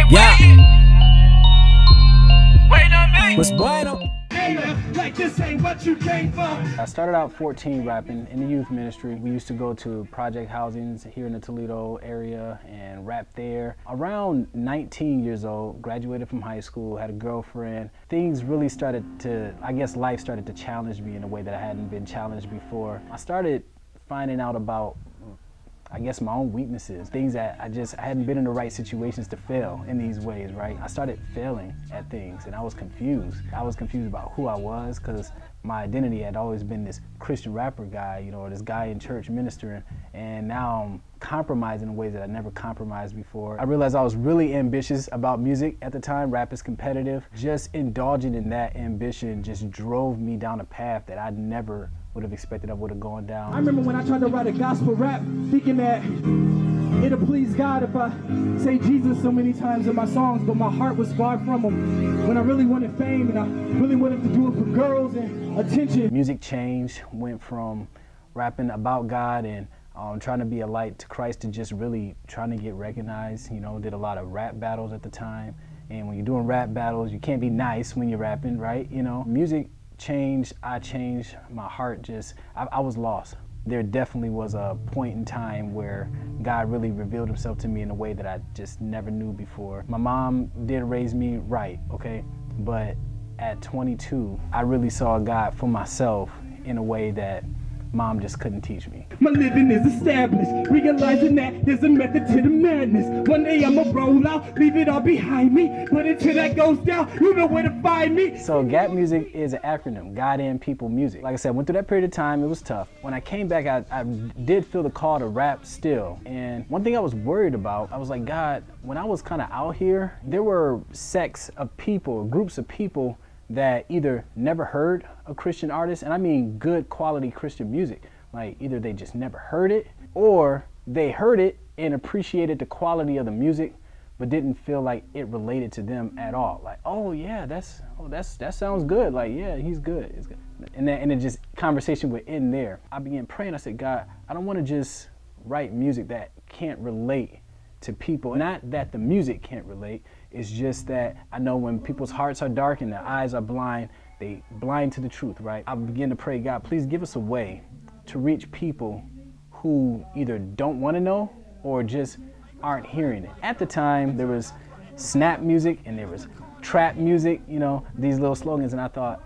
Yeah. What's bueno? Like this ain't what you came for. I started out 14 rapping in the youth ministry. We used to go to project housings here in the Toledo area and rap there. Around 19 years old, graduated from high school, had a girlfriend. Things really started to, I guess life started to challenge me in a way that I hadn't been challenged before. I started finding out about, I guess, my own weaknesses, things that I hadn't been in the right situations to fail in these ways, right? I started failing at things and I was confused. I was confused about who I was because my identity had always been this Christian rapper guy, you know, or this guy in church ministering, and now I'm compromising in ways that I never compromised before. I realized I was really ambitious about music at the time. Rap is competitive. Just indulging in that ambition just drove me down a path that I never would have expected I would have gone down. I remember when I tried to write a gospel rap, thinking that it'll please God if I say Jesus so many times in my songs, but my heart was far from him. When I really wanted fame and I really wanted to do it for girls and attention. Music changed, went from rapping about God and trying to be a light to Christ to just really trying to get recognized. You know, did a lot of rap battles at the time. And when you're doing rap battles, you can't be nice when you're rapping, right? You know, music changed, I changed, my heart just, I was lost. There definitely was a point in time where God really revealed himself to me in a way that I just never knew before. My mom did raise me right, okay? But at 22, I really saw God for myself in a way that Mom just couldn't teach me. My living is established, realizing that there's a method to the madness. One day I'ma roll out, leave it all behind me. But until that goes down, you know where to find me. So GAP music is an acronym, God and People Music. Like I said, I went through that period of time, it was tough. When I came back, I did feel the call to rap still. And one thing I was worried about, I was like, God, when I was kind of out here, there were sects of people, groups of people that either never heard a Christian artist, and I mean good quality Christian music, like either they just never heard it or they heard it and appreciated the quality of the music but didn't feel like it related to them at all. Like, oh yeah, that sounds good. Like, yeah, he's good. It's good. And then just conversation would end there. I began praying. I said, God, I don't want to just write music that can't relate to people. Not that the music can't relate, it's just that I know when people's hearts are dark and their eyes are blind, they blind to the truth, right? I begin to pray, God, please give us a way to reach people who either don't want to know or just aren't hearing it. At the time, there was snap music and there was trap music, you know, these little slogans, and I thought,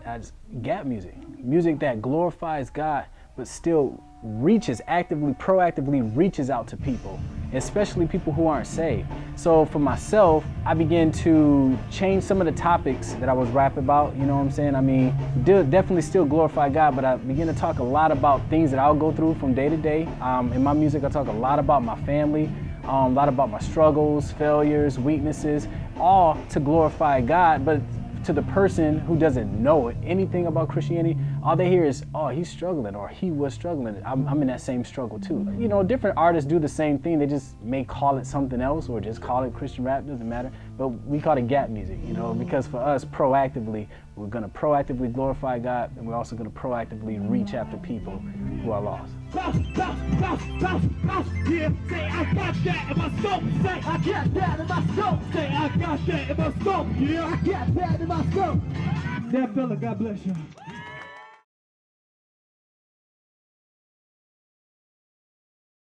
GAP music, music that glorifies God, but still reaches, actively, proactively reaches out to people, especially people who aren't saved. So for myself, I began to change some of the topics that I was rapping about, you know what I'm saying? I mean, definitely still glorify God, but I began to talk a lot about things that I'll go through from day to day. In my music, I talk a lot about my family, a lot about my struggles, failures, weaknesses, all to glorify God, but to the person who doesn't know anything about Christianity, all they hear is, oh, he's struggling, or he was struggling. I'm in that same struggle too. You know, different artists do the same thing. They just may call it something else or just call it Christian rap, doesn't matter. But we call it GAP music, you know, because for us, proactively, we're gonna proactively glorify God, and we're also gonna proactively reach after people who are lost. Yeah, say I got that in my scope. Say I got that in my scope. Say I got that in my scope. Yeah, I got that in my scope. That fella, God bless you.